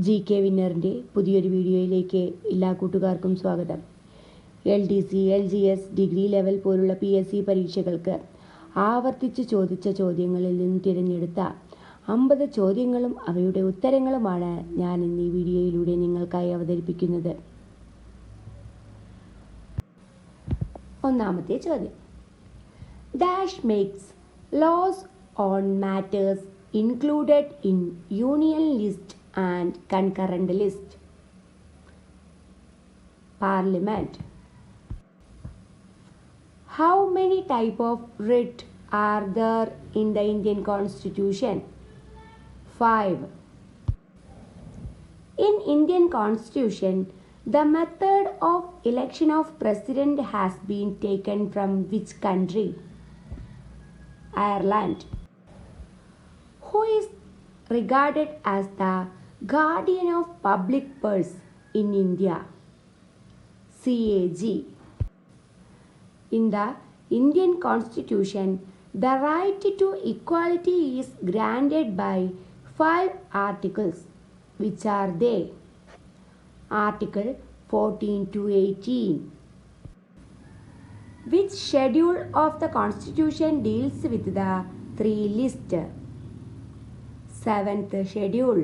GK വിന്നറിൻ്റെ പുതിയൊരു വീഡിയോയിലേക്ക് എല്ലാ കൂട്ടുകാർക്കും സ്വാഗതം. LDC, LGS, ഡിഗ്രി ലെവൽ പോലുള്ള PSC പരീക്ഷകൾക്ക് ആവർത്തിച്ച് ചോദിച്ച ചോദ്യങ്ങളിൽ നിന്ന് തിരഞ്ഞെടുത്ത 50 ചോദ്യങ്ങളും അവയുടെ ഉത്തരങ്ങളുമാണ് ഞാൻ ഇന്ന് ഈ വീഡിയോയിലൂടെ നിങ്ങൾക്കായി അവതരിപ്പിക്കുന്നത്. ഒന്നാമത്തെ ചോദ്യം: dash makes laws on matters included in union list and concurrent list? Parliament. How many type of writ are there in the Indian Constitution? 5. In Indian Constitution, the method of election of president has been taken from which country? Ireland. Who is regarded as the guardian of public purse in India? CAG. In the Indian Constitution, the right to equality is granted by 5 articles. Which are they? Article 14 to 18. Which schedule of the Constitution deals with the 3 list? 7th schedule.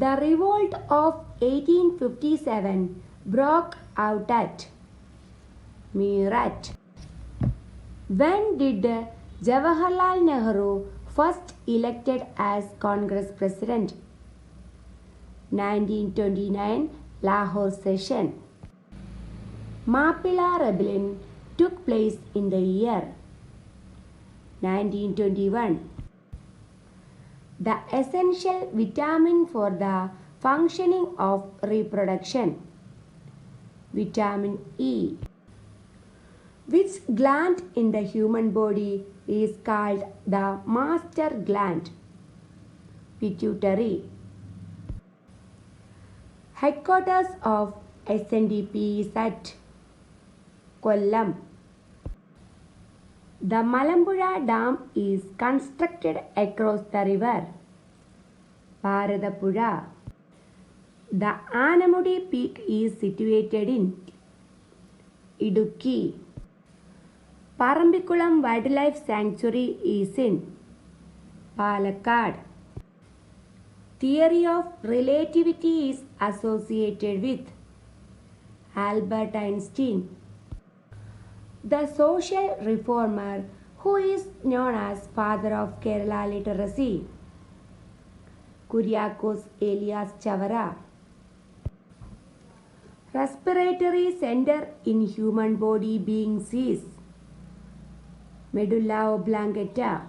The revolt of 1857 broke out at Meerut. When did Jawaharlal Nehru first elected as Congress President? 1929 Lahore session. Mappila Rebellion took place in the year 1921. The essential vitamin for the functioning of reproduction? Vitamin E. Which gland in the human body is called the master gland? Pituitary. Headquarters of SNDP is at Kollam. The Malampuzha Dam is constructed across the river Bharatapuzha. The Anamudi Peak is situated in Idukki. Parambikulam Wildlife Sanctuary is in Palakkad. Theory of relativity is associated with Albert Einstein. The social reformer who is known as father of Kerala literacy? Kuriakose Elias Chavara. Respiratory center in human body beings is medulla oblongata.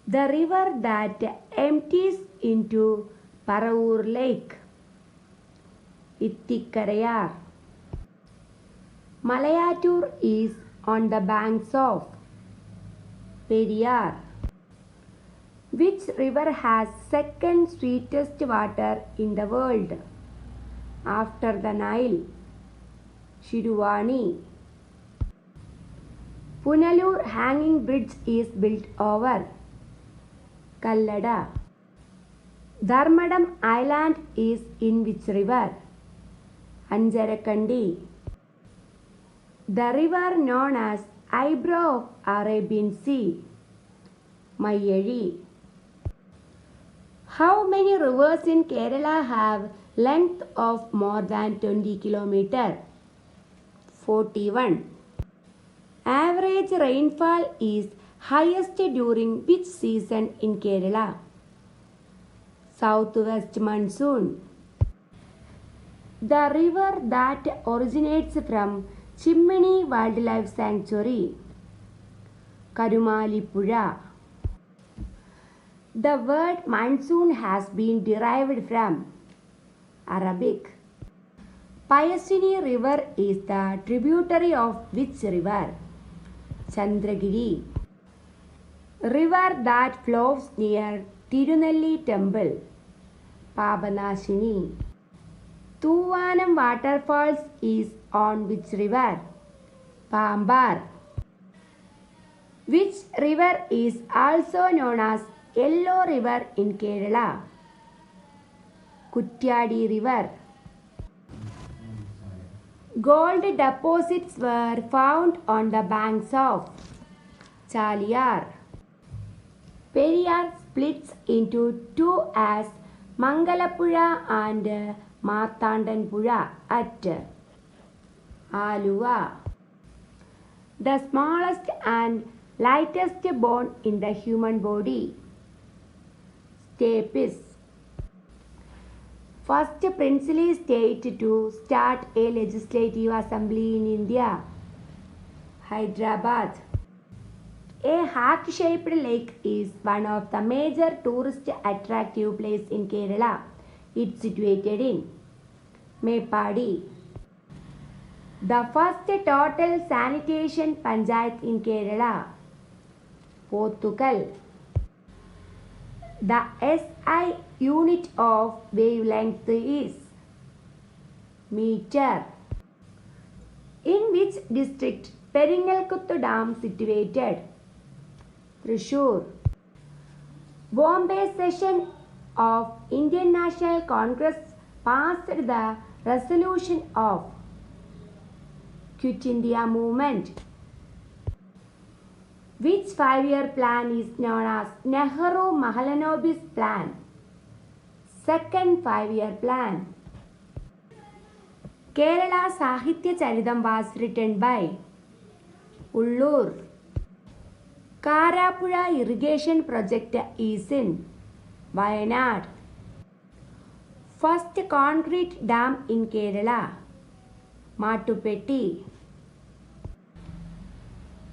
The river that empties into Paravur Lake? Ittikarayar. Malayatur is on the banks of Periyar. Which river has second sweetest water in the world after the Nile? Shiruvani. Punalur hanging bridge is built over Kallada. Dharmadam Island is in which river? Anjarakandi. The river known as eyebrow of Arabian Sea? Mayari. How many rivers in Kerala have length of more than 20 km? 41. Average rainfall is highest during which season in Kerala? Southwest monsoon. The river that originates from Chimney Wildlife Sanctuary? Karumalipuzha. The word monsoon has been derived from Arabic. Payasini River is the tributary of which river? Chandragiri. River that flows near Tirunelli Temple? Papanashini. Thuvanam waterfalls is on which river? Pambar. Which river is also known as yellow river in Kerala? Kuttiyadi River. Gold deposits were found on the banks of Chaliyar. Periyar splits into two as Mangalapuzha and Marthandanpuzha at Aluva. The smallest and lightest bone in the human body. Stapes. First princely state to start a legislative assembly in India. Hyderabad. A heart-shaped lake is one of the major tourist attractive places in Kerala. It's situated in Mepadi. The first total sanitation panchayat in Kerala. Pottukal. The SI unit of wavelength is meter. In which district Peringalkuttu Dam situated? Thrissur. Bombay session of Indian National Congress passed the resolution of Quit India movement. Which 5-year plan is known as Nehru-Mahalanobis plan? Second 5-year plan. Kerala Sahitya Charitam was written by Ullur. Karapuzha irrigation project is in Wayanad. First concrete dam in Kerala. Mattupetti.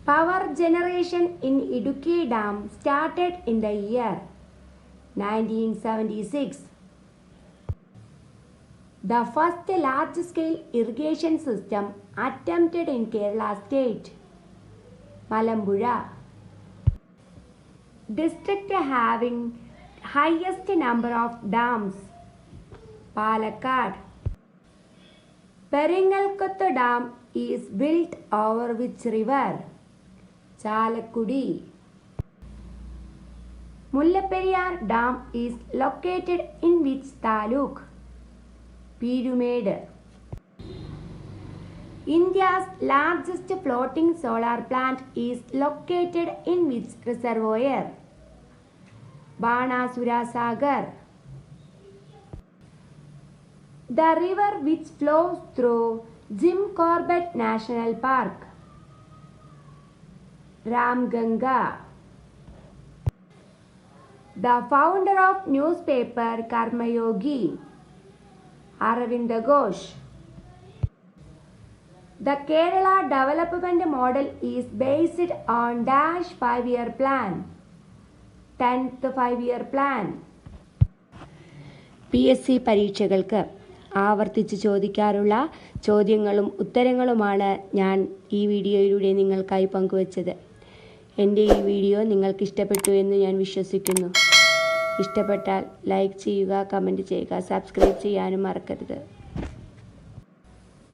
Power generation in Idukki Dam started in the year 1976. The first large-scale irrigation system attempted in Kerala state. Malambuzha. District having highest number of dams. Palakkad. Peringalkuttu Dam is built over which river? Chalakkudi. Mullaperiyar Dam is located in which taluk? Peerumed. India's largest floating solar plant is located in which reservoir? Banasura Sagar. The river which flows through Jim Corbett National Park? Ramganga. The founder of newspaper Karmayogi? Aravinda Ghosh. The Kerala development model is based on dash 5-year plan. 10th 5-year plan. PSC പരീക്ഷകൾക്ക് ആവർത്തിച്ച് ചോദിക്കാറുള്ള ചോദ്യങ്ങളും ഉത്തരങ്ങളുമാണ് ഞാൻ ഈ വീഡിയോയിലൂടെ നിങ്ങൾക്കായി പങ്കുവച്ചത്. എൻ്റെ ഈ വീഡിയോ നിങ്ങൾക്ക് ഇഷ്ടപ്പെട്ടു എന്ന് ഞാൻ വിശ്വസിക്കുന്നു. ഇഷ്ടപ്പെട്ടാൽ ലൈക്ക് ചെയ്യുക, കമൻറ്റ് ചെയ്യുക, സബ്സ്ക്രൈബ് ചെയ്യാനും മറക്കരുത്.